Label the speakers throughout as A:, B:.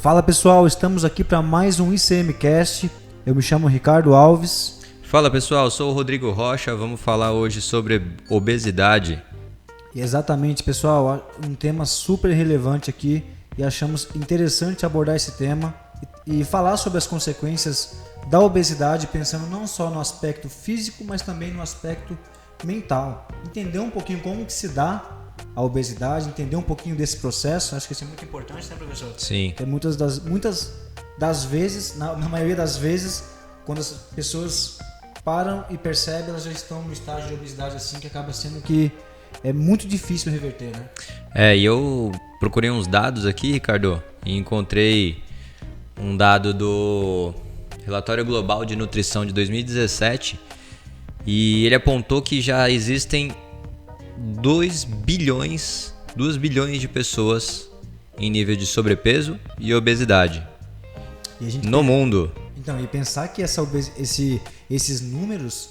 A: Fala pessoal, estamos aqui para mais um ICMcast. Eu me chamo Ricardo Alves.
B: Fala pessoal, sou o Rodrigo Rocha, vamos falar hoje sobre obesidade.
A: E exatamente pessoal, um tema super relevante aqui e achamos interessante abordar esse tema e falar sobre as consequências da obesidade, pensando não só no aspecto físico, mas também no aspecto mental. Entender um pouquinho como que se dá a obesidade, entender um pouquinho desse processo, acho que isso é muito importante, né, professor?
B: Sim.
A: Porque muitas das vezes, na maioria das vezes, quando as pessoas param e percebem, elas já estão no estágio de obesidade assim, que acaba sendo que é muito difícil reverter, né?
B: E eu procurei uns dados aqui, Ricardo, e encontrei um dado do Relatório Global de Nutrição de 2017 e ele apontou que já existem 2 bilhões de pessoas em nível de sobrepeso e obesidade no mundo.
A: Então, e pensar que esses números,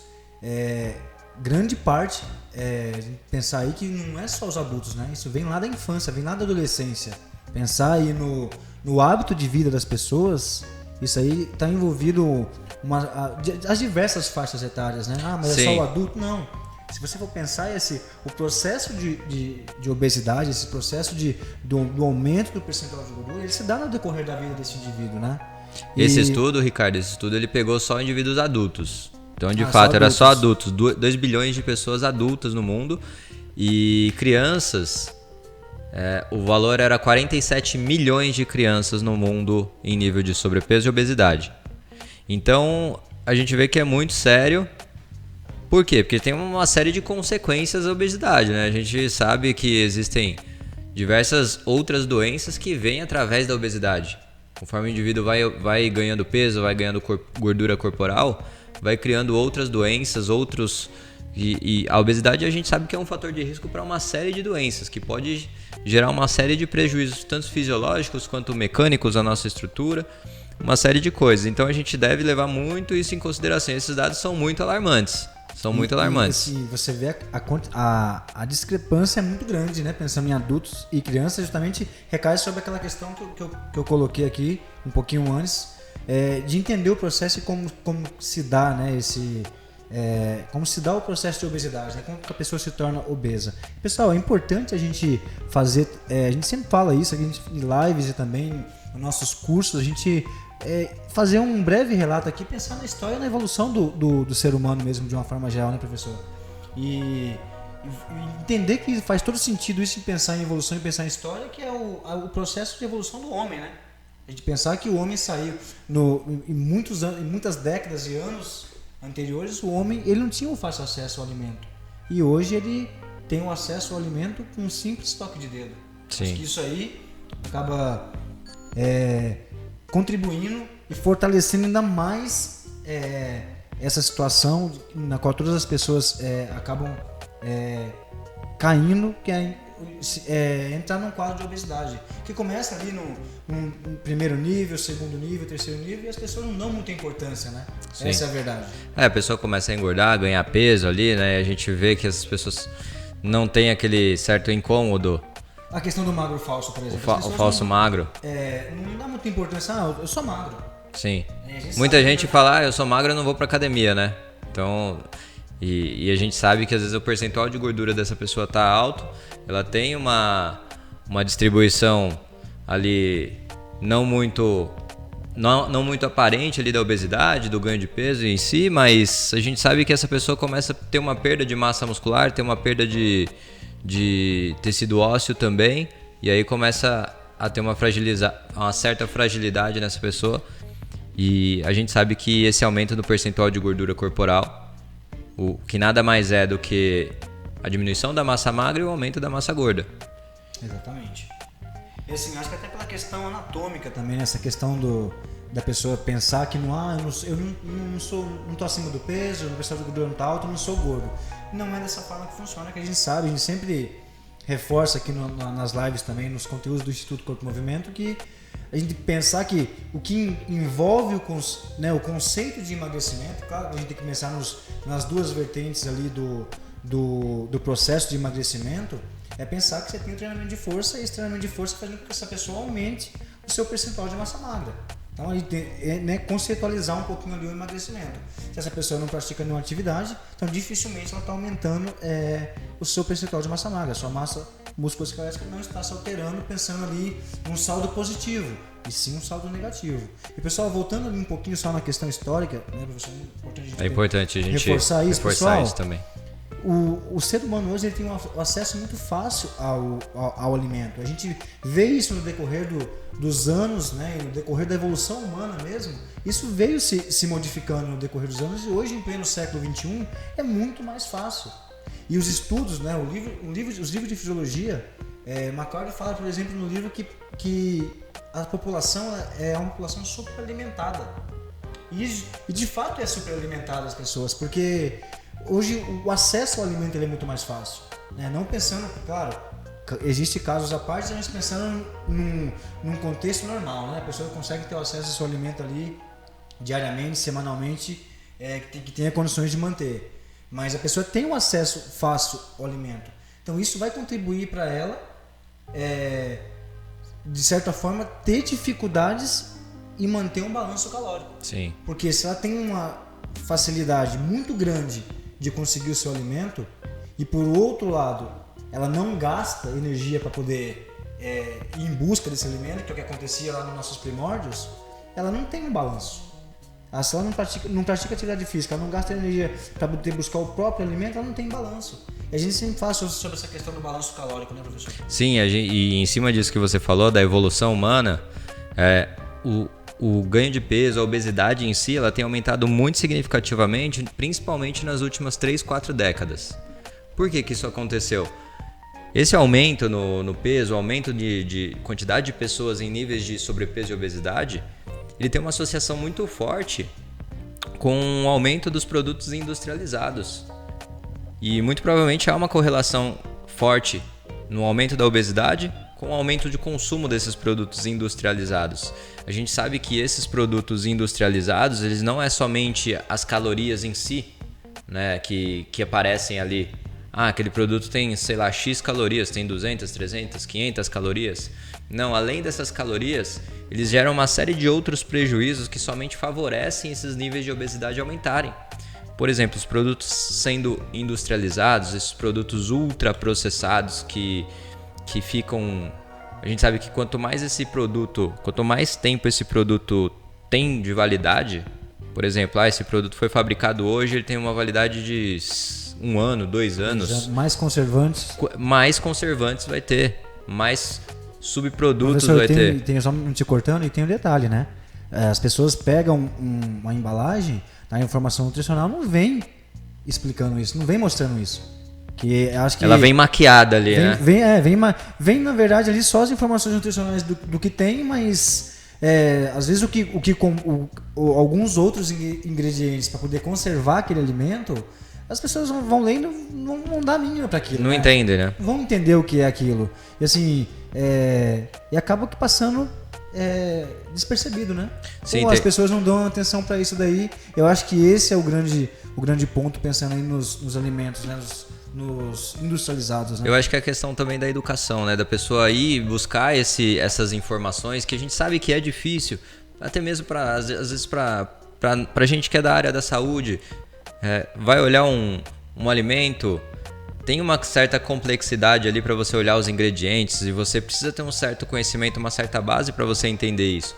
A: grande parte, pensar aí que não é só os adultos, né? Isso vem lá da infância, vem lá da adolescência. Pensar aí no hábito de vida das pessoas, isso aí está envolvido as diversas faixas etárias, né? Ah, mas
B: Sim.
A: É só o adulto? Não. Se você for pensar, o processo de obesidade, esse processo do aumento do percentual de gordura, ele se dá no decorrer da vida desse indivíduo, né?
B: Esse estudo, Ricardo, ele pegou só indivíduos adultos. Então, de fato,
A: só
B: era só adultos. 2 bilhões de pessoas adultas no mundo. E crianças, o valor era 47 milhões de crianças no mundo em nível de sobrepeso e obesidade. Então, a gente vê que é muito sério. Por quê? Porque tem uma série de consequências da obesidade, né? A gente sabe que existem diversas outras doenças que vêm através da obesidade. Conforme o indivíduo vai ganhando peso, vai ganhando gordura corporal, vai criando outras doenças, e a obesidade a gente sabe que é um fator de risco para uma série de doenças, que pode gerar uma série de prejuízos, tanto fisiológicos quanto mecânicos à nossa estrutura, uma série de coisas. Então a gente deve levar muito isso em consideração. Esses dados são muito alarmantes.
A: E você vê a discrepância é muito grande, né? Pensando em adultos e crianças, justamente recai sobre aquela questão que eu coloquei aqui um pouquinho antes, de entender o processo e como se dá, né? Como se dá o processo de obesidade, né? Como que a pessoa se torna obesa. Pessoal, é importante a gente fazer, a gente sempre fala isso aqui em lives e também nos nossos cursos, a gente fazer um breve relato aqui, pensar na história e na evolução do ser humano mesmo, de uma forma geral, né, professor? E entender que faz todo sentido isso em pensar em evolução e pensar em história, que é o processo de evolução do homem, né? A gente pensar que o homem saiu em muitas décadas e anos anteriores, o homem ele não tinha um fácil acesso ao alimento. E hoje ele tem um acesso ao alimento com um simples toque de dedo.
B: Sim.
A: Acho que isso aí acaba contribuindo e fortalecendo ainda mais essa situação na qual todas as pessoas acabam caindo, que é entrar num quadro de obesidade, que começa ali no primeiro nível, segundo nível, terceiro nível, e as pessoas não dão muita importância, né? Sim. Essa é a verdade.
B: A pessoa começa a engordar, ganhar peso ali, né? A gente vê que essas pessoas não têm aquele certo incômodo.
A: A questão do magro falso, por exemplo.
B: O falso magro.
A: Não dá muita importância. Eu sou magro.
B: Sim. Muita gente fala, eu sou magro, eu não vou pra academia, né? Então, e a gente sabe que às vezes o percentual de gordura dessa pessoa tá alto, ela tem uma distribuição ali não muito aparente ali da obesidade, do ganho de peso em si, mas a gente sabe que essa pessoa começa a ter uma perda de massa muscular, ter uma perda de tecido ósseo também, e aí começa a ter uma certa fragilidade nessa pessoa, e a gente sabe que esse aumento do percentual de gordura corporal, o que nada mais é do que a diminuição da massa magra e o aumento da massa gorda.
A: Exatamente. E assim, acho que até pela questão anatômica também, essa questão da pessoa pensar que eu não tô acima do peso, o percentual de gordura não tá alto, eu não sou gordo. Não é dessa forma que funciona, que a gente sabe, a gente sempre reforça aqui nas lives também, nos conteúdos do Instituto Corpo e Movimento, que a gente pensar que o que envolve o conceito de emagrecimento, claro, a gente tem que pensar nas duas vertentes ali do processo de emagrecimento, é pensar que você tem o treinamento de força, e esse treinamento de força faz com que essa pessoa aumente o seu percentual de massa magra. Então, aí né, conceitualizar um pouquinho ali o emagrecimento. Se essa pessoa não pratica nenhuma atividade, então dificilmente ela está aumentando o seu percentual de massa magra. A sua massa musculoesquelética não está se alterando pensando ali num saldo positivo, e sim um saldo negativo. E pessoal, voltando ali um pouquinho só na questão histórica, né, professor?
B: É importante a gente
A: reforçar isso,
B: reforçar isso também.
A: O ser humano hoje ele tem um acesso muito fácil ao alimento. A gente vê isso no decorrer dos anos, né, no decorrer da evolução humana mesmo. Isso veio se modificando no decorrer dos anos e hoje, em pleno século XXI, é muito mais fácil. E os estudos, né, os livros de fisiologia, McCarthy fala, por exemplo, no livro que a população é uma população superalimentada. E de fato é superalimentada as pessoas, porque hoje o acesso ao alimento é muito mais fácil, né? Não pensando, claro, existem casos à parte, mas pensando num contexto normal, né? A pessoa consegue ter acesso ao seu alimento ali diariamente, semanalmente, que tenha condições de manter. Mas a pessoa tem um acesso fácil ao alimento. Então isso vai contribuir para ela, de certa forma, ter dificuldades em manter um balanço calórico.
B: Sim.
A: Porque se ela tem uma facilidade muito grande de conseguir o seu alimento e por outro lado ela não gasta energia para poder ir em busca desse alimento, que é o que acontecia lá nos nossos primórdios, ela não tem um balanço. Se ela não pratica atividade física, ela não gasta energia para poder buscar o próprio alimento, ela não tem balanço. E a gente sempre fala sobre essa questão do balanço calórico, né, professor?
B: Sim, e em cima disso que você falou, da evolução humana, o ganho de peso, a obesidade em si, ela tem aumentado muito significativamente, principalmente nas últimas 3-4 décadas. Por que isso aconteceu? Esse aumento no peso, o aumento de quantidade de pessoas em níveis de sobrepeso e obesidade, ele tem uma associação muito forte com o aumento dos produtos industrializados. E muito provavelmente há uma correlação forte no aumento da obesidade com o aumento de consumo desses produtos industrializados. A gente sabe que esses produtos industrializados, eles não é somente as calorias em si, né, que aparecem ali. Aquele produto tem, sei lá, X calorias, tem 200, 300, 500 calorias. Não, além dessas calorias, eles geram uma série de outros prejuízos que somente favorecem esses níveis de obesidade aumentarem. Por exemplo, os produtos sendo industrializados, esses produtos ultraprocessados que ficam... A gente sabe que quanto mais tempo esse produto tem de validade, por exemplo, esse produto foi fabricado hoje, ele tem uma validade de 1 ano, 2 anos.
A: Mais conservantes.
B: Mais conservantes vai ter, mais subprodutos vai ter.
A: Tem só te cortando e tem um detalhe, né? As pessoas pegam uma embalagem, a informação nutricional não vem explicando isso, não vem mostrando isso. Que acho que
B: ela vem maquiada ali, né?
A: Vem na verdade ali só as informações nutricionais do que tem, mas às vezes alguns outros ingredientes para poder conservar aquele alimento, as pessoas vão lendo, não vão dar mínima para aquilo.
B: Não entendem, né?
A: Vão entender o que é aquilo. E assim, e acaba que passando despercebibido, né?
B: Sim,
A: Como as pessoas não dão atenção para isso daí. Eu acho que esse é o grande ponto pensando aí nos alimentos, né? Nos industrializados, né?
B: Eu acho que é a questão também da educação, né? Da pessoa ir buscar essas informações, que a gente sabe que é difícil, até mesmo às vezes pra gente que é da área da saúde, vai olhar um alimento, tem uma certa complexidade ali para você olhar os ingredientes e você precisa ter um certo conhecimento, uma certa base para você entender isso.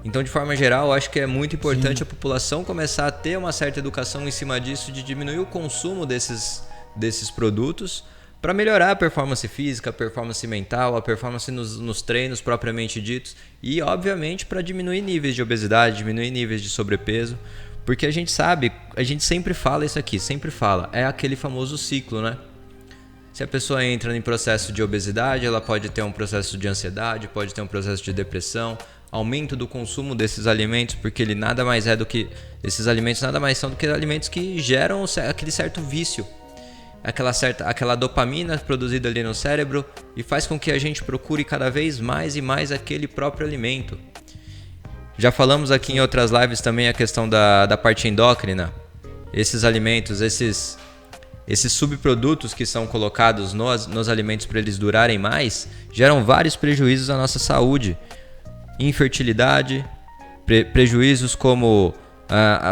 B: Então, de forma geral, eu acho que é muito importante a população começar a ter uma certa educação em cima disso, de diminuir o consumo desses produtos para melhorar a performance física, a performance mental, a performance nos treinos propriamente ditos e, obviamente, para diminuir níveis de obesidade, diminuir níveis de sobrepeso, porque a gente sabe, a gente sempre fala isso aqui, é aquele famoso ciclo, né? Se a pessoa entra em processo de obesidade, ela pode ter um processo de ansiedade, pode ter um processo de depressão, aumento do consumo desses alimentos, porque esses alimentos nada mais são do que alimentos que geram aquele certo vício. Aquela dopamina produzida ali no cérebro e faz com que a gente procure cada vez mais e mais aquele próprio alimento. Já falamos aqui em outras lives também a questão da parte endócrina. Esses alimentos, esses subprodutos que são colocados nos alimentos para eles durarem mais, geram vários prejuízos à nossa saúde. infertilidade, prejuízos como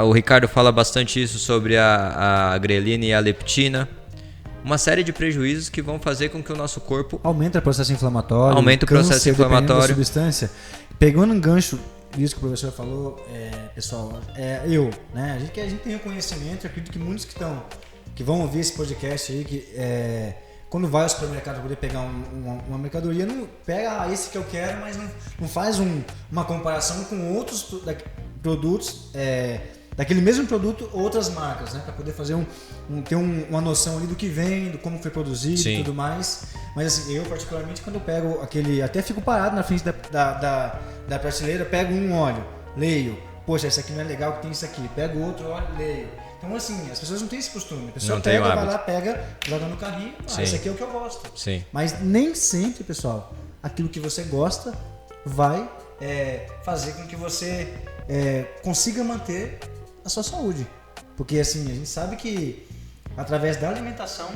B: o Ricardo fala bastante isso sobre a grelina e a leptina. Uma série de prejuízos que vão fazer com que o nosso corpo...
A: Aumenta o processo inflamatório.
B: Aumenta o processo inflamatório.
A: Da substância. Pegando um gancho disso que o professor falou, pessoal, né? A gente tem o conhecimento, acredito que muitos que vão ouvir esse podcast aí, quando vai ao supermercado para poder pegar uma mercadoria, não pega esse que eu quero, mas não faz uma comparação com outros produtos, daquele mesmo produto, outras marcas, né? Para poder fazer ter uma noção ali do que vem, do como foi produzido e tudo mais. Mas assim, eu particularmente, quando eu pego aquele, até fico parado na frente da prateleira, pego um, olho, leio, poxa, esse aqui não é legal, que tem isso aqui, pego outro, olho, leio. Então assim, as pessoas não têm esse costume, a pessoa pega, vai lá, pega, joga no carrinho, esse aqui é o que eu gosto.
B: Sim.
A: Mas nem sempre, pessoal, aquilo que você gosta vai fazer com que você consiga manter a sua saúde. Porque assim, a gente sabe que através da alimentação,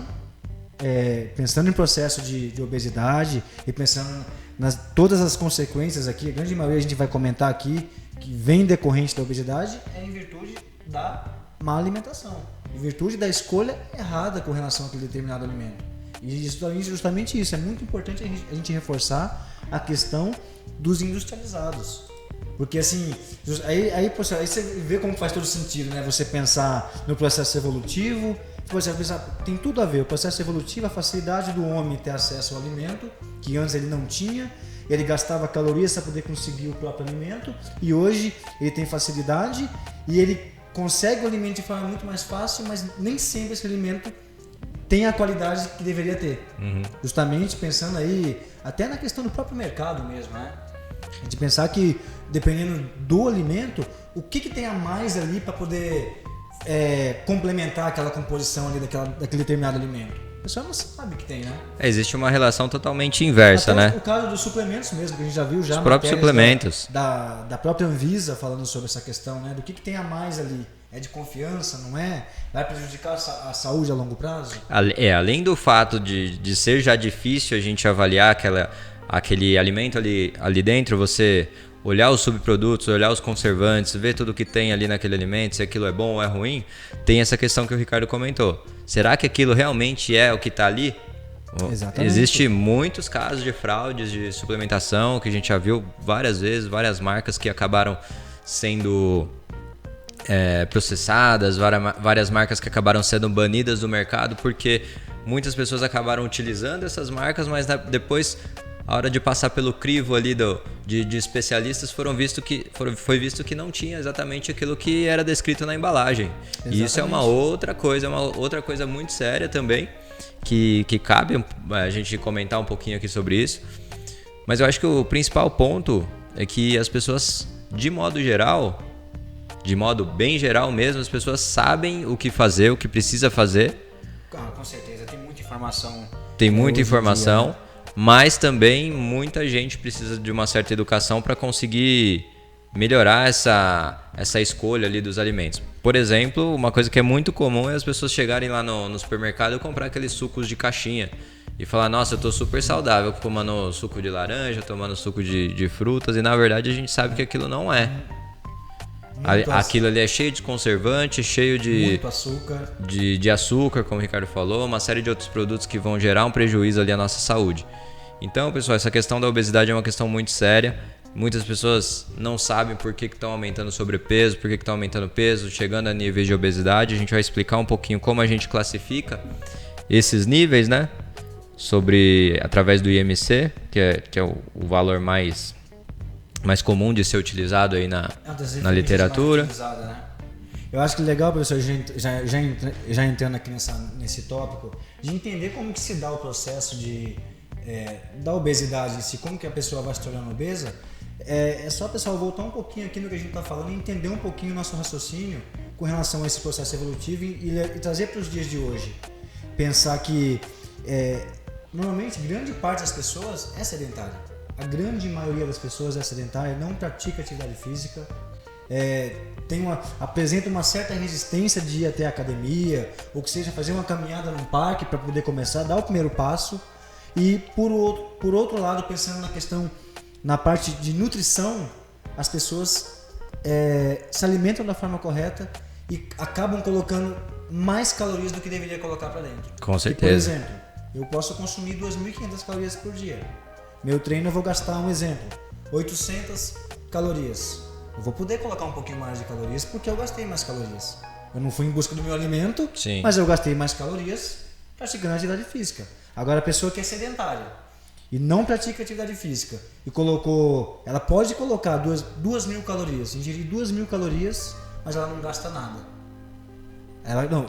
A: pensando em processo de obesidade e pensando nas todas as consequências aqui, a grande maioria a gente vai comentar aqui, que vem decorrente da obesidade, é em virtude da má alimentação, em virtude da escolha errada com relação àquele determinado alimento. E justamente isso, é muito importante a gente reforçar a questão dos industrializados. Porque assim, aí você vê como faz todo sentido, né? Você pensar no processo evolutivo, você pensar, tem tudo a ver, o processo evolutivo, a facilidade do homem ter acesso ao alimento, que antes ele não tinha, ele gastava calorias para poder conseguir o próprio alimento, e hoje ele tem facilidade e ele consegue o alimento de forma muito mais fácil, mas nem sempre esse alimento tem a qualidade que deveria ter. Justamente pensando aí, até na questão do próprio mercado mesmo, né? A gente pensar que, dependendo do alimento, o que tem a mais ali para poder complementar aquela composição ali daquele determinado alimento. O pessoal não sabe que tem, né?
B: Existe uma relação totalmente inversa,
A: até
B: né?
A: O caso dos suplementos mesmo, que a gente já viu
B: Os próprios suplementos.
A: Da própria Anvisa falando sobre essa questão, né? Do que tem a mais ali. É de confiança, não é? Vai prejudicar a saúde a longo prazo?
B: Além do fato de ser já difícil a gente avaliar aquele alimento ali dentro, você olhar os subprodutos, olhar os conservantes, ver tudo que tem ali naquele alimento, se aquilo é bom ou é ruim, tem essa questão que o Ricardo comentou. Será que aquilo realmente é o que está ali? Exatamente. Existem muitos casos de fraudes de suplementação que a gente já viu várias vezes, várias marcas que acabaram sendo processadas, várias marcas que acabaram sendo banidas do mercado porque muitas pessoas acabaram utilizando essas marcas, mas depois, a hora de passar pelo crivo ali de especialistas, foi visto que não tinha exatamente aquilo que era descrito na embalagem. Exatamente. E isso é uma outra coisa muito séria também, que cabe a gente comentar um pouquinho aqui sobre isso. Mas eu acho que o principal ponto é que as pessoas, de modo bem geral mesmo, as pessoas sabem o que fazer, o que precisa fazer.
A: Com certeza, tem muita informação.
B: Tem muita informação. Dia, né? Mas também muita gente precisa de uma certa educação para conseguir melhorar essa escolha ali dos alimentos. Por exemplo, uma coisa que é muito comum é as pessoas chegarem lá no supermercado e comprar aqueles sucos de caixinha e falar, nossa, eu tô super saudável tomando suco de laranja, tomando suco de frutas, e na verdade a gente sabe que aquilo não é. Aquilo ali é cheio de conservante, cheio de
A: açúcar.
B: De açúcar, como o Ricardo falou, uma série de outros produtos que vão gerar um prejuízo ali à nossa saúde. Então, pessoal, essa questão da obesidade é uma questão muito séria. Muitas pessoas não sabem por que estão aumentando o sobrepeso, por que estão aumentando o peso, chegando a níveis de obesidade. A gente vai explicar um pouquinho como a gente classifica esses níveis, né? Através do IMC, que é o valor mais comum de ser utilizado aí na literatura.
A: Né? Eu acho que legal, professor, já entrando aqui nesse tópico, de entender como que se dá o processo da obesidade em si, como que a pessoa vai se tornando obesa. É só, pessoal, voltar um pouquinho aqui no que a gente está falando e entender um pouquinho o nosso raciocínio com relação a esse processo evolutivo e trazer para os dias de hoje. Pensar que, normalmente, grande parte das pessoas é sedentária. A grande maioria das pessoas é sedentária, não pratica atividade física, apresenta uma certa resistência de ir até a academia, ou que seja, fazer uma caminhada num parque para poder começar a dar o primeiro passo. E por outro lado, pensando na questão na parte de nutrição, as pessoas se alimentam da forma correta e acabam colocando mais calorias do que deveria colocar para dentro.
B: Com certeza.
A: E, por exemplo, eu posso consumir 2.500 calorias por dia. Meu treino eu vou gastar, um exemplo, 800 calorias. Eu vou poder colocar um pouquinho mais de calorias porque eu gastei mais calorias. Eu não fui em busca do meu alimento,
B: Sim.
A: mas eu gastei mais calorias praticando atividade física. Agora a pessoa que é sedentária e não pratica atividade física e colocou, ela pode colocar 2.000 calorias, ingerir 2.000 calorias, mas ela não gasta nada.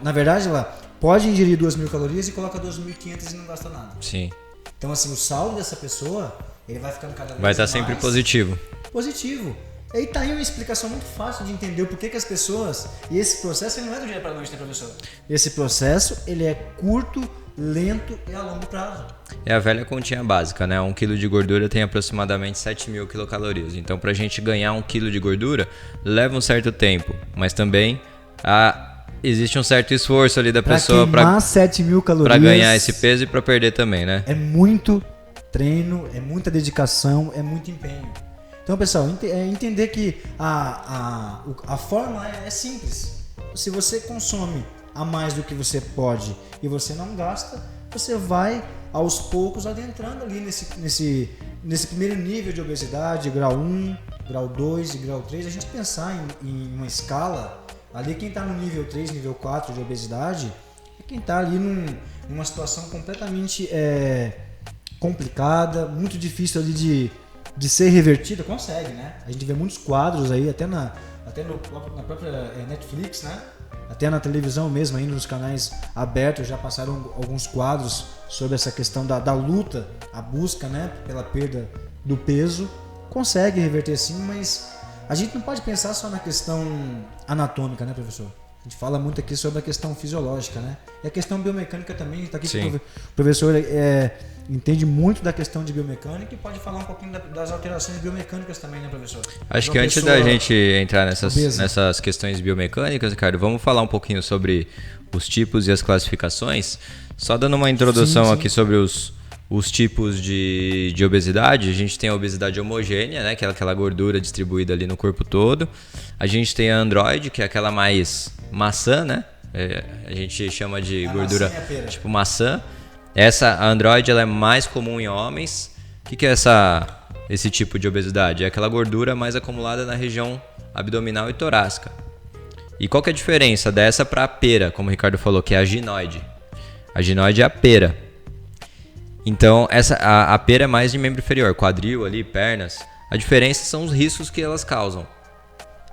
A: Na verdade, ela pode ingerir 2.000 calorias e coloca 2.500 e não gasta nada.
B: Sim.
A: Então, assim, o saldo dessa pessoa, ele vai ficando cada vez
B: Vai estar
A: mais
B: sempre positivo.
A: Positivo. E aí tá aí uma explicação muito fácil de entender o porquê que as pessoas... E esse processo ele não é do dia para noite, né, professor? Esse processo, ele é curto, lento e a longo prazo.
B: É a velha continha básica, né? 1 kg de gordura tem aproximadamente 7.000 quilocalorias. Então, pra gente ganhar 1 kg de gordura, leva um certo tempo. Mas também existe um certo esforço ali da pessoa
A: para 7.000 calorias.
B: Para ganhar esse peso e para perder também, né?
A: É muito treino, é muita dedicação, é muito empenho. Então, pessoal, entender que a fórmula é simples. Se você consome a mais do que você pode e você não gasta, você vai aos poucos adentrando ali nesse primeiro nível de obesidade, grau 1, grau 2 e grau 3. A gente pensar em uma escala, ali quem está no nível 3, nível 4 de obesidade, é quem está ali numa situação completamente complicada, muito difícil ali de ser revertida. Consegue, né? A gente vê muitos quadros aí, até na própria Netflix, né? Até na televisão mesmo, ainda nos canais abertos, já passaram alguns quadros sobre essa questão da luta, a busca, né, pela perda do peso. Consegue reverter sim, mas a gente não pode pensar só na questão anatômica, né, professor? A gente fala muito aqui sobre a questão fisiológica, né? E a questão biomecânica também, está aqui o professor entende muito da questão de biomecânica e pode falar um pouquinho das alterações biomecânicas também, né, professor?
B: Acho que antes da gente entrar nessas questões biomecânicas, Ricardo, vamos falar um pouquinho sobre os tipos e as classificações. Só dando uma introdução aqui sobre os tipos de obesidade. A gente tem a obesidade homogênea, né, que é aquela gordura distribuída ali no corpo todo. A gente tem a androide, que é aquela mais maçã, né? A gente chama de gordura tipo maçã. A androide ela é mais comum em homens. O que é esse tipo de obesidade? É aquela gordura mais acumulada na região abdominal e torácica. E qual que é a diferença dessa para a pera, como o Ricardo falou, que é a ginoide? A ginoide é a pera. Então, a pera é mais de membro inferior, quadril ali, pernas. A diferença são os riscos que elas causam.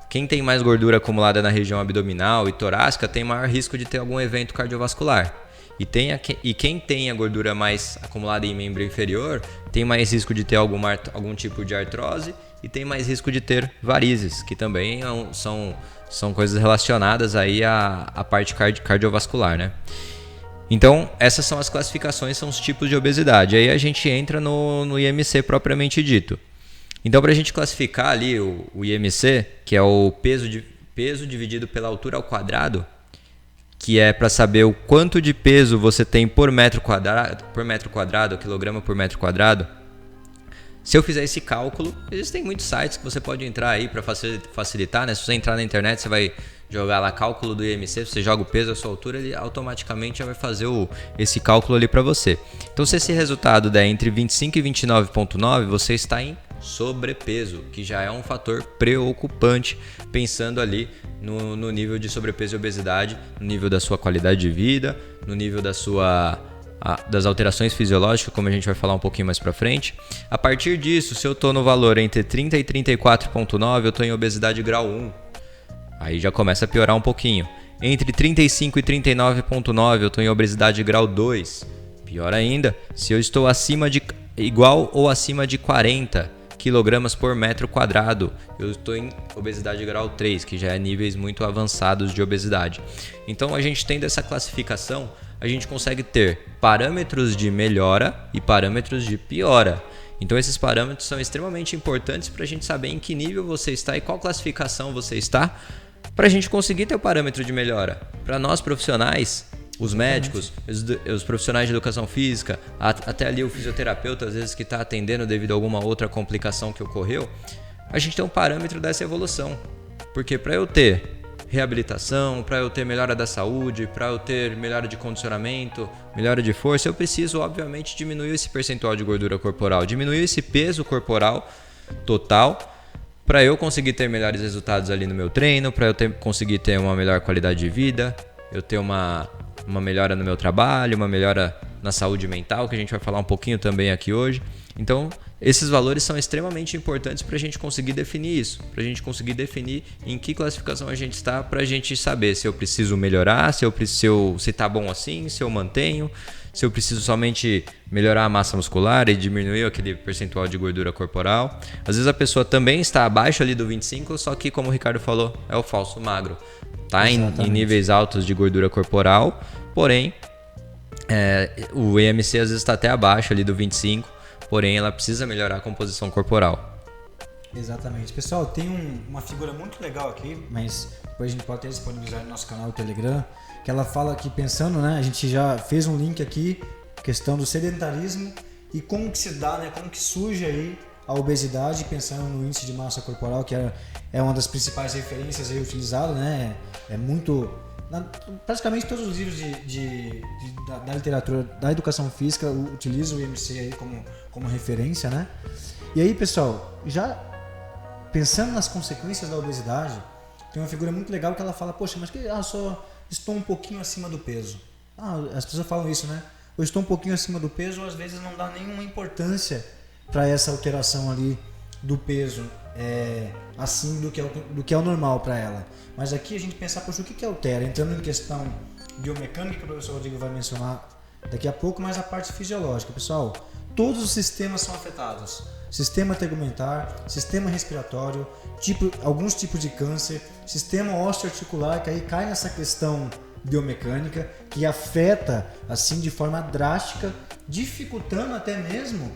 B: Quem tem mais gordura acumulada na região abdominal e torácica tem maior risco de ter algum evento cardiovascular. E quem tem a gordura mais acumulada em membro inferior tem mais risco de ter algum tipo de artrose e tem mais risco de ter varizes, que também são coisas relacionadas aí à parte cardiovascular, né? Então, essas são as classificações, são os tipos de obesidade. Aí a gente entra no IMC propriamente dito. Então, para a gente classificar ali o IMC, que é o peso dividido pela altura ao quadrado, que é para saber o quanto de peso você tem por metro quadrado, quilograma por metro quadrado. Se eu fizer esse cálculo, existem muitos sites que você pode entrar aí para facilitar, né? Se você entrar na internet, você vai jogar lá cálculo do IMC, você joga o peso, a sua altura, ele automaticamente já vai fazer esse cálculo ali para você. Então, se esse resultado der entre 25 e 29,9, você está em sobrepeso, que já é um fator preocupante, pensando ali no nível de sobrepeso e obesidade, no nível da sua qualidade de vida, no nível das alterações fisiológicas, como a gente vai falar um pouquinho mais para frente. A partir disso, se eu estou no valor entre 30 e 34,9, eu estou em obesidade grau 1. Aí já começa a piorar um pouquinho. Entre 35 e 39,9 eu estou em obesidade grau 2. Pior ainda, se eu estou igual ou acima de 40 kg por metro quadrado, eu estou em obesidade grau 3, que já é níveis muito avançados de obesidade. Então, a gente tendo essa classificação, a gente consegue ter parâmetros de melhora e parâmetros de piora. Então, esses parâmetros são extremamente importantes para a gente saber em que nível você está e qual classificação você está, para a gente conseguir ter o parâmetro de melhora. Para nós profissionais, Os médicos, os profissionais de educação física, até ali o fisioterapeuta, às vezes que está atendendo devido a alguma outra complicação que ocorreu, a gente tem um parâmetro dessa evolução. Porque para eu ter reabilitação, para eu ter melhora da saúde, para eu ter melhora de condicionamento, melhora de força, eu preciso, obviamente, diminuir esse percentual de gordura corporal, diminuir esse peso corporal total, para eu conseguir ter melhores resultados ali no meu treino, para eu conseguir ter uma melhor qualidade de vida, eu ter uma melhora no meu trabalho, uma melhora na saúde mental, que a gente vai falar um pouquinho também aqui hoje. Então, esses valores são extremamente importantes para a gente conseguir definir isso, para a gente conseguir definir em que classificação a gente está, para a gente saber se eu preciso melhorar, se está bom assim, se eu mantenho, se eu preciso somente melhorar a massa muscular e diminuir aquele percentual de gordura corporal. Às vezes a pessoa também está abaixo ali do 25, só que, como o Ricardo falou, é o falso magro. Está em níveis altos de gordura corporal, porém, o IMC às vezes está até abaixo ali do 25, porém ela precisa melhorar a composição corporal.
A: Exatamente. Pessoal, tem uma figura muito legal aqui, mas depois a gente pode até disponibilizar no nosso canal do Telegram, que ela fala aqui, pensando, né, a gente já fez um link aqui, questão do sedentarismo e como que se dá, né, como que surge aí a obesidade, pensando no índice de massa corporal, que é uma das principais referências aí utilizadas, né, praticamente todos os livros da literatura da educação física utilizam o IMC aí como referência, né? E aí, pessoal, já pensando nas consequências da obesidade, tem uma figura muito legal que ela fala, poxa, mas só estou um pouquinho acima do peso. As pessoas falam isso, né? Eu estou um pouquinho acima do peso, ou às vezes não dá nenhuma importância para essa alteração ali do peso, assim do que é o normal para ela. Mas aqui a gente pensar, poxa, o que altera? Entrando em questão biomecânica, que o professor Rodrigo vai mencionar daqui a pouco, mas a parte fisiológica. Pessoal, todos os sistemas são afetados. Sistema tegumentar, sistema respiratório, alguns tipos de câncer, sistema osteoarticular, que aí cai nessa questão biomecânica, que afeta assim de forma drástica, dificultando até mesmo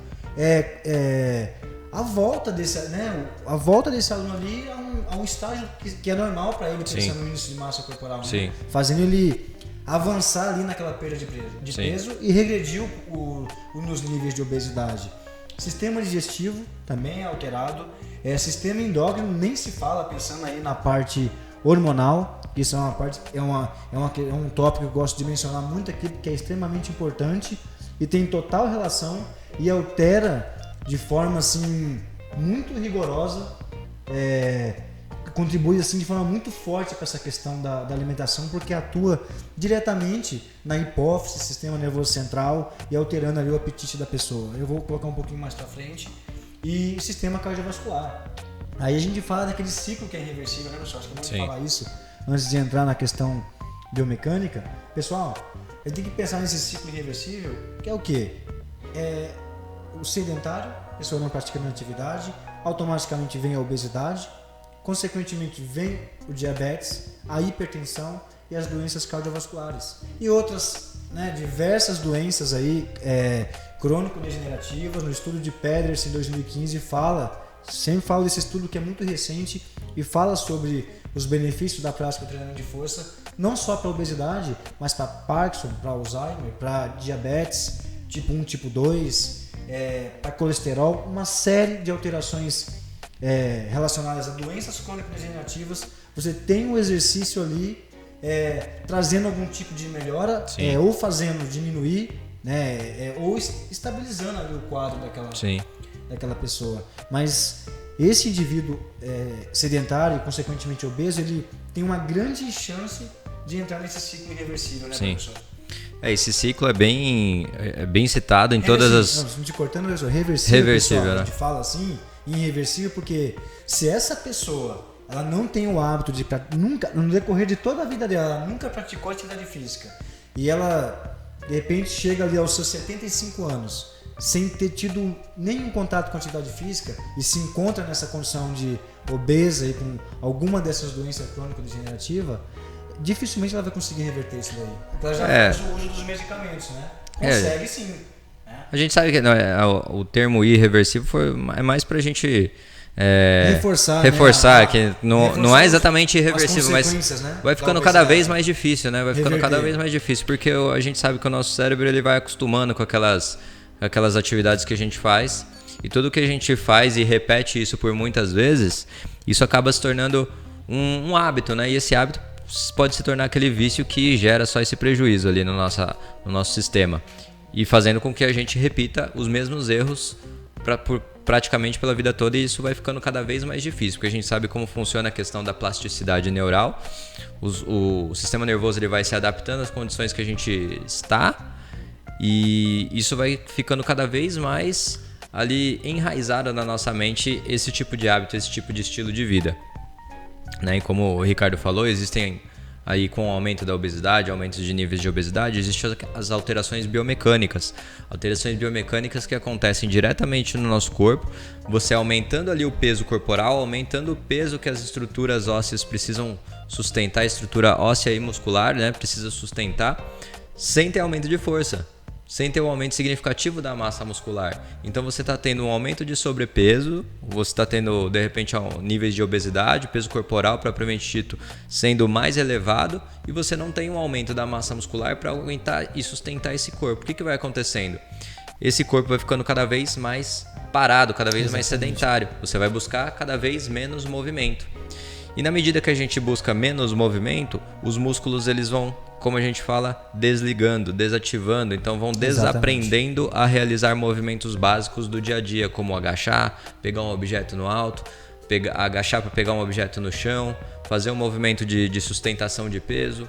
A: a volta desse aluno ali a um estágio que é normal para ele, pensando no índice de massa corporal, né? Fazendo ele avançar ali naquela perda de peso e regredir nos níveis de obesidade. Sistema digestivo também é alterado, sistema endócrino nem se fala, pensando aí na parte hormonal, que isso é um tópico que eu gosto de mencionar muito aqui, porque é extremamente importante e tem total relação e altera de forma assim muito rigorosa, contribui assim de forma muito forte para essa questão da alimentação, porque atua diretamente na hipófise, sistema nervoso central, e alterando ali o apetite da pessoa. Eu vou colocar um pouquinho mais para frente. E sistema cardiovascular. Aí a gente fala daquele ciclo que é irreversível, né, pessoal? Acho que vamos falar isso antes de entrar na questão biomecânica. Pessoal, a gente tem que pensar nesse ciclo irreversível, que é o quê? O sedentário, a pessoa não praticando atividade, automaticamente vem a obesidade, consequentemente vem o diabetes, a hipertensão e as doenças cardiovasculares. E outras, né, diversas doenças aí, crônico-degenerativas. No estudo de Pedersen em 2015 sempre fala desse estudo que é muito recente e fala sobre os benefícios da prática do treinamento de força, não só para a obesidade, mas para Parkinson, para Alzheimer, para diabetes tipo 1, tipo 2, para colesterol, uma série de alterações relacionadas a doenças crônico-degenerativas. Você tem um exercício ali trazendo algum tipo de melhora, ou fazendo diminuir, né, ou estabilizando ali o quadro daquela pessoa. Mas esse indivíduo sedentário e consequentemente obeso, ele tem uma grande chance de entrar nesse ciclo irreversível, né, professor?
B: Esse ciclo é bem citado em todas as...
A: Não te cortando, professor, reversível, pessoal,
B: né?
A: A gente fala assim, irreversível, porque se essa pessoa ela não tem o hábito de nunca, no decorrer de toda a vida dela, ela nunca praticou atividade física, e ela de repente chega ali aos seus 75 anos sem ter tido nenhum contato com atividade física e se encontra nessa condição de obesa e com alguma dessas doenças crônico-degenerativas, dificilmente ela vai conseguir reverter isso daí. Porque ela já faz o uso dos medicamentos, né? Consegue sim.
B: A gente sabe que o termo irreversível é mais pra gente reforçar,
A: né?
B: que não é exatamente irreversível, mas
A: né?
B: vai ficando cada vez mais difícil, né? Vai ficando cada vez mais difícil, porque a gente sabe que o nosso cérebro ele vai acostumando com aquelas atividades que a gente faz, e tudo que a gente faz e repete isso por muitas vezes, isso acaba se tornando um hábito, né? E esse hábito pode se tornar aquele vício que gera só esse prejuízo ali no nosso sistema, e fazendo com que a gente repita os mesmos erros praticamente pela vida toda, e isso vai ficando cada vez mais difícil, porque a gente sabe como funciona a questão da plasticidade neural. O sistema nervoso ele vai se adaptando às condições que a gente está, e isso vai ficando cada vez mais ali enraizado na nossa mente, esse tipo de hábito, esse tipo de estilo de vida, né? E como o Ricardo falou, existem aí, com o aumento da obesidade, aumento de níveis de obesidade, existem as alterações biomecânicas. Alterações biomecânicas que acontecem diretamente no nosso corpo, você aumentando ali o peso corporal, aumentando o peso que as estruturas ósseas precisam sustentar, a estrutura óssea e muscular, né, precisa sustentar, sem ter aumento de força, sem ter um aumento significativo da massa muscular. Então você está tendo um aumento de sobrepeso, você está tendo de repente níveis de obesidade, peso corporal propriamente dito sendo mais elevado, e você não tem um aumento da massa muscular para aguentar e sustentar esse corpo. O que vai acontecendo? Esse corpo vai ficando cada vez mais parado, cada vez mais sedentário. Você vai buscar cada vez menos movimento. E na medida que a gente busca menos movimento, os músculos eles vão, como a gente fala, desligando, desativando, então vão desaprendendo a realizar movimentos básicos do dia a dia, como agachar, pegar um objeto no alto, agachar para pegar um objeto no chão, fazer um movimento de sustentação de peso,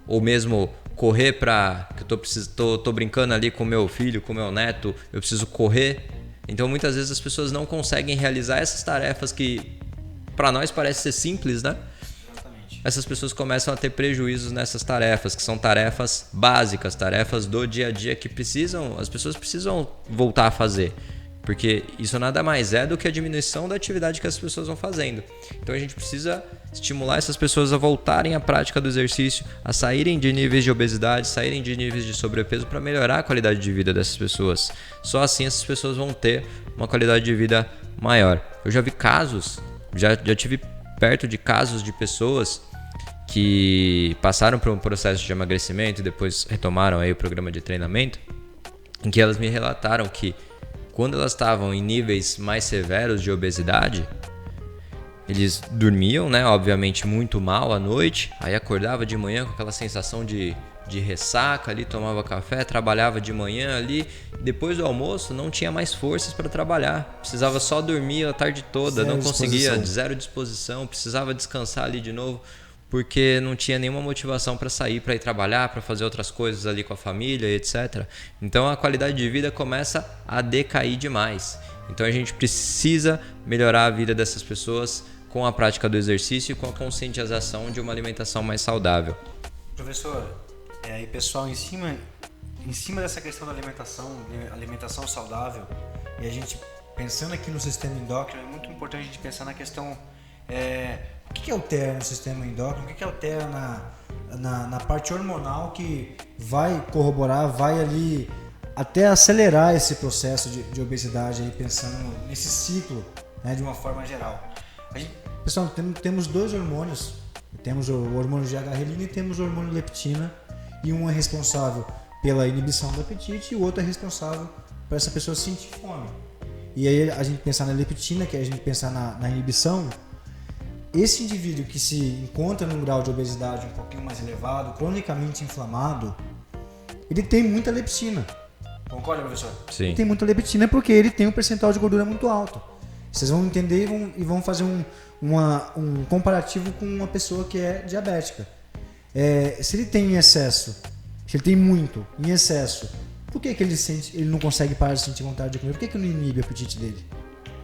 B: ou mesmo correr para... que eu tô brincando ali com meu filho, com meu neto, eu preciso correr. Então muitas vezes as pessoas não conseguem realizar essas tarefas que para nós parece ser simples, né? Essas pessoas começam a ter prejuízos nessas tarefas, que são tarefas básicas, tarefas do dia a dia que as pessoas precisam voltar a fazer, porque isso nada mais é do que a diminuição da atividade que as pessoas vão fazendo. Então a gente precisa estimular essas pessoas a voltarem à prática do exercício, a saírem de níveis de obesidade, saírem de níveis de sobrepeso, para melhorar a qualidade de vida dessas pessoas. Só assim essas pessoas vão ter uma qualidade de vida maior. Eu já vi casos, já tive perto de casos de pessoas que passaram por um processo de emagrecimento e depois retomaram aí o programa de treinamento, em que elas me relataram que quando elas estavam em níveis mais severos de obesidade, eles dormiam, né, obviamente muito mal à noite, aí acordava de manhã com aquela sensação de ressaca ali, tomava café, trabalhava de manhã ali, depois do almoço não tinha mais forças para trabalhar, precisava só dormir a tarde toda, não conseguia, zero disposição, precisava descansar ali de novo, porque não tinha nenhuma motivação para sair, para ir trabalhar, para fazer outras coisas ali com a família, etc. Então a qualidade de vida começa a decair demais. Então a gente precisa melhorar a vida dessas pessoas com a prática do exercício e com a conscientização de uma alimentação mais saudável.
A: Professor, e pessoal, em cima dessa questão da alimentação saudável, e a gente pensando aqui no sistema endócrino, é muito importante a gente pensar na questão o que altera no sistema endócrino, o que altera na parte hormonal que vai corroborar, vai ali até acelerar esse processo de obesidade, aí, pensando nesse ciclo, né, de uma forma geral. Pessoal, temos dois hormônios, temos o hormônio GH-relina e temos o hormônio leptina, e um é responsável pela inibição do apetite e o outro é responsável por essa pessoa sentir fome. E aí a gente pensar na leptina, que é a gente pensar na inibição. Esse indivíduo que se encontra num grau de obesidade um pouquinho mais elevado, cronicamente inflamado, ele tem muita leptina. Concorda, professor?
B: Sim.
A: Ele tem muita leptina porque ele tem um percentual de gordura muito alto. Vocês vão entender e vão fazer um comparativo com uma pessoa que é diabética. Se ele tem em excesso, se ele tem muito em excesso, por que ele não consegue parar de sentir vontade de comer? Por que não inibe o apetite dele?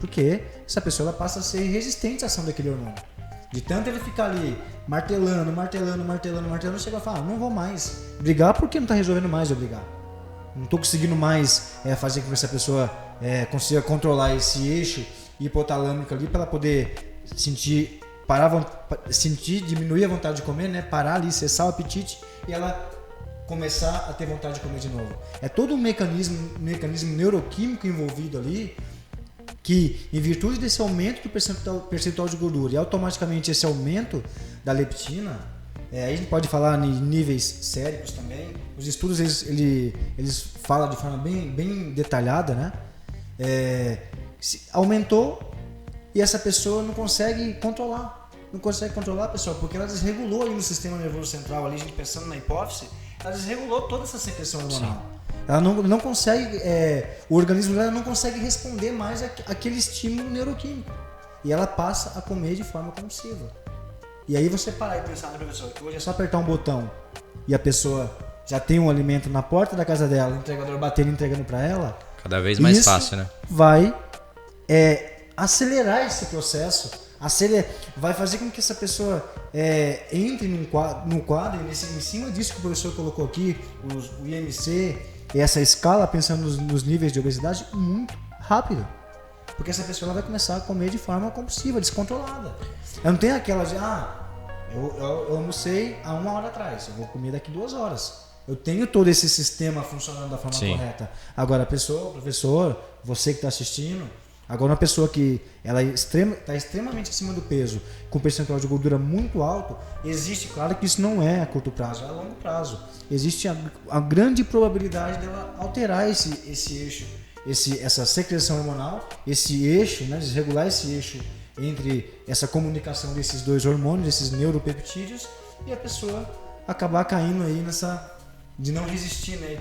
A: Porque essa pessoa ela passa a ser resistente à ação daquele hormônio. De tanto ele ficar ali martelando, chega a falar, não vou mais brigar porque não está resolvendo mais eu brigar. Não estou conseguindo mais fazer com que essa pessoa consiga controlar esse eixo hipotalâmico ali para ela poder sentir, diminuir a vontade de comer, né? Parar ali, cessar o apetite e ela começar a ter vontade de comer de novo. É todo um mecanismo neuroquímico envolvido ali que, em virtude desse aumento do percentual de gordura e automaticamente esse aumento da leptina, aí a gente pode falar em níveis séricos também. Os estudos eles falam de forma bem detalhada, né? Aumentou e essa pessoa não consegue controlar. Não consegue controlar, pessoal, porque ela desregulou ali no sistema nervoso central, ali, a gente pensando na hipófise, ela desregulou toda essa secreção hormonal. Ela não consegue, o organismo dela não consegue responder mais àquele estímulo neuroquímico. E ela passa a comer de forma compulsiva. E aí você para e pensar, né, professor, que hoje é só apertar um botão e a pessoa já tem um alimento na porta da casa dela, o entregador batendo e entregando para ela.
B: Cada vez mais fácil, né?
A: Vai acelerar esse processo, vai fazer com que essa pessoa entre no quadro, e em cima disso que o professor colocou aqui, o IMC, e essa escala, pensando nos níveis de obesidade, muito rápido. Porque essa pessoa ela vai começar a comer de forma compulsiva, descontrolada. Ela não tem aquela de, eu almocei há 1 hora atrás, eu vou comer daqui 2 horas. Eu tenho todo esse sistema funcionando da forma correta. Agora, a pessoa, o professor, você que está assistindo, agora uma pessoa que ela está extremamente acima do peso, com percentual de gordura muito alto, existe, claro que isso não é a curto prazo, é a longo prazo. Existe a grande probabilidade dela alterar esse eixo, essa secreção hormonal, esse eixo, né, desregular esse eixo entre essa comunicação desses dois hormônios, esses neuropeptídeos, e a pessoa acabar caindo aí nessa de não resistir, né?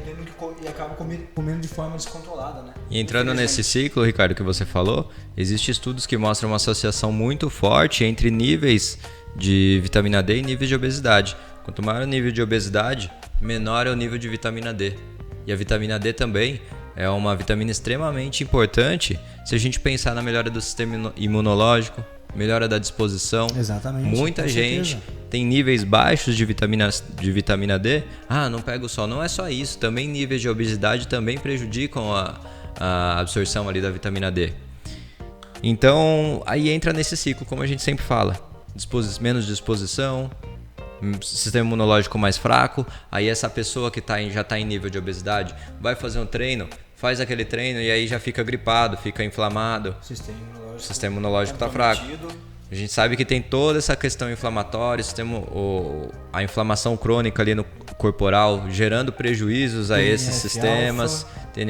A: E acaba comendo de forma descontrolada, né?
B: E entrando nesse ciclo, Ricardo, que você falou, existem estudos que mostram uma associação muito forte entre níveis de vitamina D e níveis de obesidade. Quanto maior o nível de obesidade, menor é o nível de vitamina D. E a vitamina D também é uma vitamina extremamente importante se a gente pensar na melhora do sistema imunológico, melhora da disposição.
A: Exatamente.
B: Muita gente tem níveis baixos de vitamina D. Não pega o sol. Não é só isso. Também níveis de obesidade também prejudicam a absorção ali da vitamina D. Então, aí entra nesse ciclo, como a gente sempre fala. Menos disposição, sistema imunológico mais fraco. Aí essa pessoa que já está em nível de obesidade vai fazer um treino, faz aquele treino e aí já fica gripado, fica inflamado. O sistema imunológico está fraco. A gente sabe que tem toda essa questão inflamatória, a inflamação crônica ali no corporal, gerando prejuízos a esses sistemas.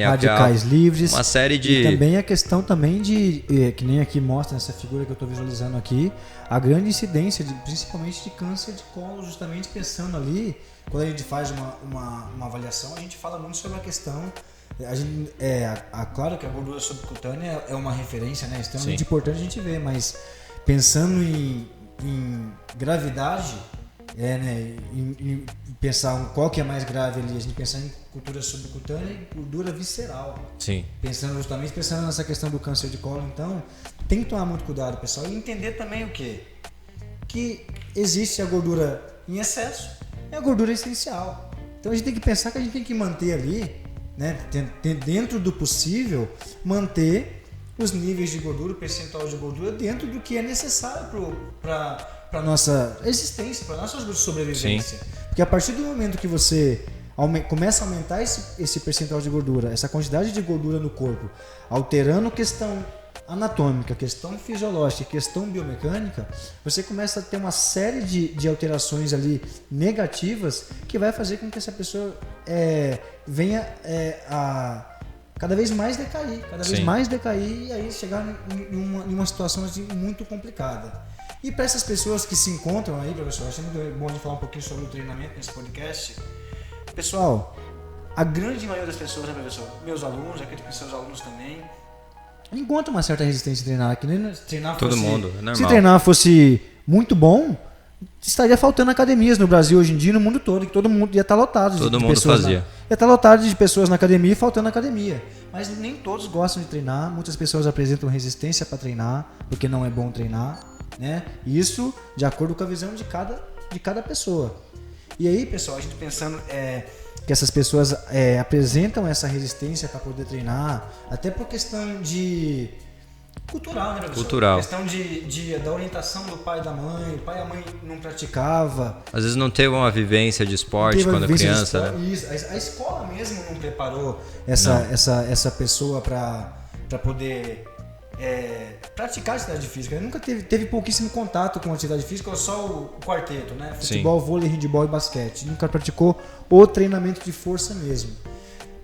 A: Radicais livres.
B: Uma série de...
A: E também a questão também de, que nem aqui mostra nessa figura que eu estou visualizando aqui, a grande incidência, principalmente de câncer de colo, justamente pensando ali, quando a gente faz uma avaliação, a gente fala muito sobre a questão. Claro que a gordura subcutânea é uma referência, né, extremamente importante a gente ver, mas pensando em gravidade, em pensar qual que é mais grave ali, a gente pensar em gordura subcutânea e gordura visceral.
B: Sim.
A: Pensando nessa questão do câncer de colo, então tem que tomar muito cuidado, pessoal, e entender também o quê? Que existe a gordura em excesso e a gordura essencial. Então a gente tem que pensar que a gente tem que manter ali, né, dentro do possível, manter os níveis de gordura, o percentual de gordura dentro do que é necessário para a nossa existência, para a nossa sobrevivência. Sim. Porque a partir do momento que você começa a aumentar esse percentual de gordura, essa quantidade de gordura no corpo, alterando questão anatômica, questão fisiológica, questão biomecânica, você começa a ter uma série de alterações ali negativas que vai fazer com que essa pessoa venha a cada vez mais decair, e aí chegar em uma situação assim, muito complicada. E para essas pessoas que se encontram aí, professor, acho muito bom de falar um pouquinho sobre o treinamento nesse podcast. Pessoal, a grande maioria das pessoas, né, professor? Meus alunos, acredito que seus alunos também, encontra uma certa resistência em treinar. Que nem treinar
B: todo mundo, é normal.
A: Se treinar fosse muito bom, estaria faltando academias no Brasil hoje em dia, no mundo todo, que todo mundo ia estar lotado.
B: Todo mundo fazia.
A: Ia estar lotado de pessoas na academia e faltando academia. Mas nem todos gostam de treinar, muitas pessoas apresentam resistência para treinar, porque não é bom treinar, né? Isso de acordo com a visão de cada pessoa. E aí, pessoal, a gente pensando que essas pessoas apresentam essa resistência para poder treinar, até por questão de cultural, né, professor?
B: Cultural.
A: Questão da orientação do pai e da mãe. O pai e a mãe não praticava.
B: Às vezes não teve uma vivência de esporte quando criança.
A: Isso. A escola mesmo não preparou essa pessoa para poder praticar atividade física. Ele nunca teve pouquíssimo contato com atividade física, ou só o quarteto, né? Futebol, vôlei, handebol e basquete. Nunca praticou o treinamento de força mesmo.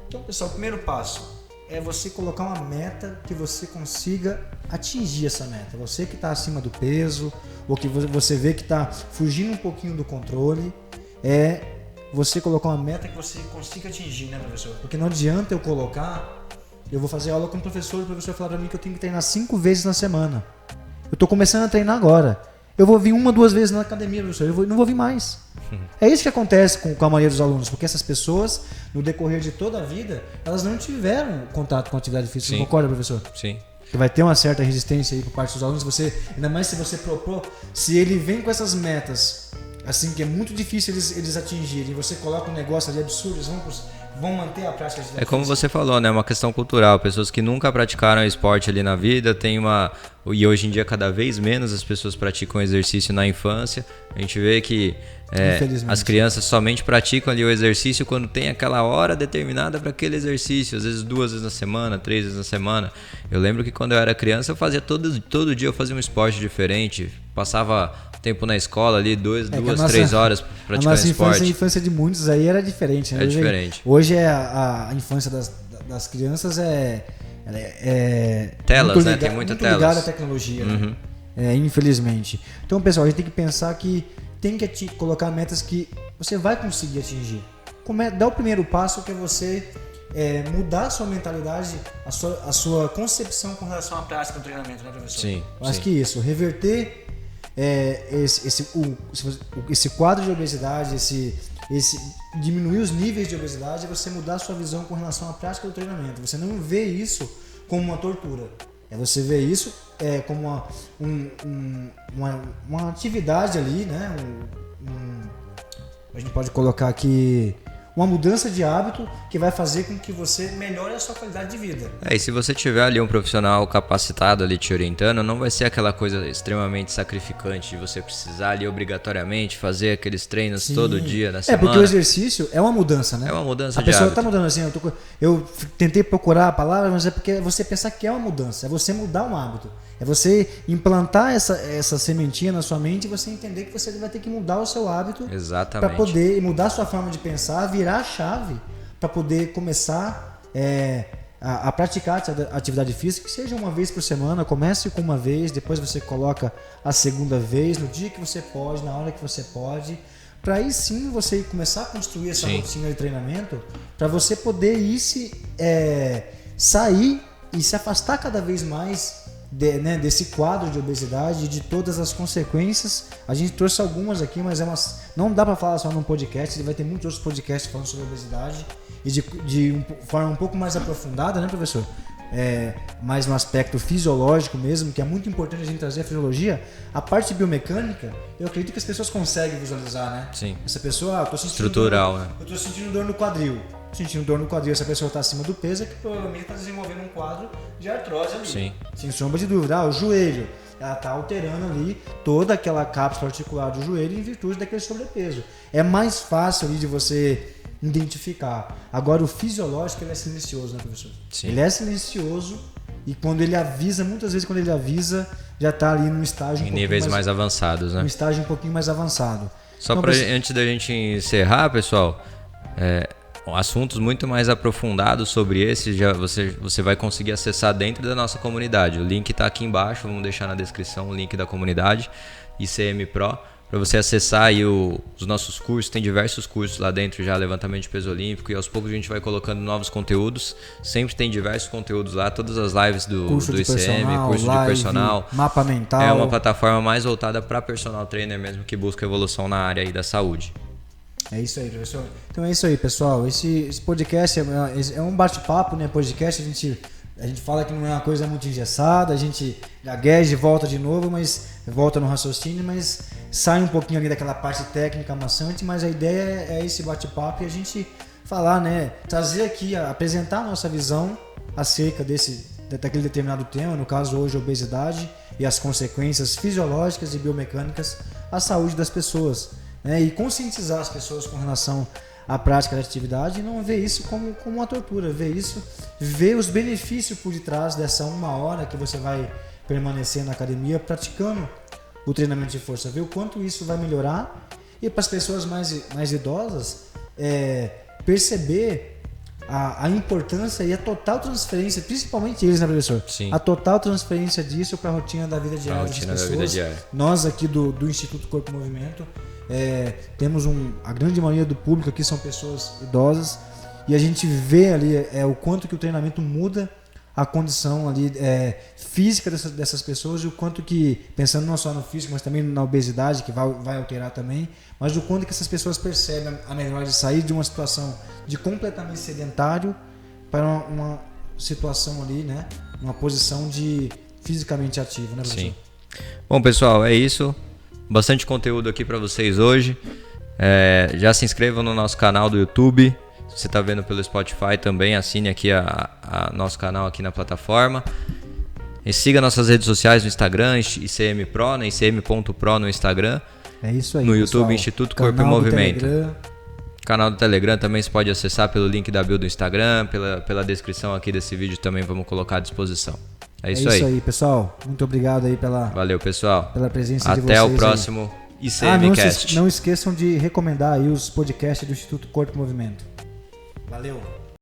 A: Então, pessoal, o primeiro passo é você colocar uma meta que você consiga atingir essa meta. Você que está acima do peso, ou que você vê que está fugindo um pouquinho do controle, é você colocar uma meta que você consiga atingir, né, professor? Porque não adianta eu vou fazer aula com o professor falar para mim que eu tenho que treinar 5 vezes na semana. Eu estou começando a treinar agora. Eu vou vir 1, 2 vezes na academia, professor. Não vou vir mais. É isso que acontece com a maioria dos alunos, porque essas pessoas, no decorrer de toda a vida, elas não tiveram contato com a atividade física. Você concorda, professor?
B: Sim.
A: Que vai ter uma certa resistência aí por parte dos alunos. Ainda mais se você propor, se ele vem com essas metas, assim, que é muito difícil eles atingirem, você coloca um negócio ali absurdo, eles vão manter a prática de
B: É como você falou, né? Uma questão cultural. Pessoas que nunca praticaram esporte ali na vida, e hoje em dia cada vez menos as pessoas praticam exercício na infância. A gente vê que as crianças somente praticam ali o exercício quando tem aquela hora determinada para aquele exercício. Às vezes 2 vezes na semana, 3 vezes na semana. Eu lembro que quando eu era criança eu fazia todo dia eu fazia um esporte diferente. Passava tempo na escola ali, 2, 3 horas praticando esporte.
A: A infância de muitos aí era diferente, né? Hoje a infância das crianças
B: telas, né? Tem muita telas.
A: Ligada à tecnologia, né? Infelizmente. Então, pessoal, a gente tem que pensar que tem que colocar metas que você vai conseguir atingir. Dá o primeiro passo, que é você mudar a sua mentalidade, a sua concepção com relação à prática do treinamento, né, professor?
B: Sim.
A: Eu acho que isso, reverter esse quadro de obesidade, diminuir os níveis de obesidade, é você mudar a sua visão com relação à prática do treinamento. Você não vê isso como uma tortura. Você vê isso como uma atividade ali, né? A gente pode colocar aqui uma mudança de hábito que vai fazer com que você melhore a sua qualidade de vida.
B: E se você tiver ali um profissional capacitado ali te orientando, não vai ser aquela coisa extremamente sacrificante de você precisar ali obrigatoriamente fazer aqueles treinos todo dia na semana.
A: Porque o exercício é uma mudança, né?
B: É uma mudança
A: A
B: de hábito.
A: pessoa está mudando assim, eu tentei procurar a palavra, mas é porque você pensar que é uma mudança, é você mudar um hábito. É você implantar essa sementinha na sua mente e você entender que você vai ter que mudar o seu hábito para poder mudar a sua forma de pensar, virar a chave para poder começar a praticar atividade física, que seja uma vez por semana. Comece com uma vez, depois você coloca a segunda vez, no dia que você pode, na hora que você pode, para aí sim você começar a construir essa rotina de treinamento, para você poder sair e se afastar cada vez mais desse quadro de obesidade e de todas as consequências. A gente trouxe algumas aqui, mas não dá para falar só num podcast. Vai ter muitos outros podcasts falando sobre obesidade e de forma um pouco mais aprofundada, né, professor? Mais no aspecto fisiológico mesmo, que é muito importante a gente trazer a fisiologia. A parte biomecânica, eu acredito que as pessoas conseguem visualizar, né?
B: Sim.
A: Essa pessoa, eu tô sentindo
B: estrutural, né?
A: Eu tô sentindo dor no quadril. Sentindo dor no quadril, essa pessoa está acima do peso, é que provavelmente está desenvolvendo um quadro de artrose ali.
B: Sim.
A: Sem sombra de dúvida. O joelho, ela está alterando ali toda aquela cápsula articular do joelho em virtude daquele sobrepeso. É mais fácil ali de você identificar. Agora, o fisiológico, ele é silencioso, né, professor?
B: Sim.
A: Ele é silencioso e quando ele avisa, muitas vezes quando ele avisa, já está ali num estágio
B: em níveis mais avançados, né?
A: Um estágio um pouquinho mais avançado.
B: Só então, antes da gente encerrar, pessoal, assuntos muito mais aprofundados sobre esse você vai conseguir acessar dentro da nossa comunidade. O link está aqui embaixo, vamos deixar na descrição o link da comunidade ICM Pro, para você acessar aí os nossos cursos. Tem diversos cursos lá dentro já, levantamento de peso olímpico, e aos poucos a gente vai colocando novos conteúdos. Sempre tem diversos conteúdos lá, todas as lives do ICM, curso de personal,
A: mapa mental.
B: É uma plataforma mais voltada para personal trainer mesmo, que busca evolução na área aí da saúde.
A: É isso aí, professor. Então é isso aí, pessoal. Esse podcast é um bate-papo, né? Podcast, a gente fala que não é uma coisa muito engessada, a gente gagueja e volta de novo, mas volta no raciocínio, mas sai um pouquinho ali daquela parte técnica amassante, mas a ideia é esse bate-papo e a gente falar, né? Trazer aqui, apresentar a nossa visão acerca daquele determinado tema, no caso hoje a obesidade e as consequências fisiológicas e biomecânicas à saúde das pessoas. E conscientizar as pessoas com relação a prática da atividade e não ver isso como uma tortura, ver os benefícios por detrás dessa 1 hora que você vai permanecer na academia praticando o treinamento de força, ver o quanto isso vai melhorar e para as pessoas mais idosas perceber a importância e a total transferência, principalmente eles, né, professor?
B: Sim.
A: A total transferência disso para a rotina da vida diária das pessoas. Nós aqui do Instituto Corpo e Movimento temos a grande maioria do público aqui são pessoas idosas e a gente vê ali o quanto que o treinamento muda a condição ali física dessas pessoas e o quanto que, pensando não só no físico, mas também na obesidade, que vai alterar também, mas o quanto que essas pessoas percebem a melhor de sair de uma situação de completamente sedentário para uma situação ali, né, uma posição de fisicamente ativo, né, professor?
B: Sim. Bom, pessoal, é isso. Bastante conteúdo aqui para vocês hoje. Já se inscrevam no nosso canal do YouTube. Se você está vendo pelo Spotify também, assine aqui a nosso canal aqui na plataforma. E siga nossas redes sociais no Instagram, ICMPro, né? ICM.pro no Instagram.
A: É isso aí,
B: no
A: pessoal.
B: YouTube, Instituto Corpo e Movimento. Canal do Telegram também você pode acessar pelo link da bio do Instagram, pela descrição aqui desse vídeo também vamos colocar à disposição. É isso aí,
A: pessoal. Muito obrigado aí
B: Valeu, pessoal.
A: pela presença de vocês.
B: Até o próximo ICMcast.
A: Não esqueçam de recomendar aí os podcasts do Instituto Corpo e Movimento. Valeu!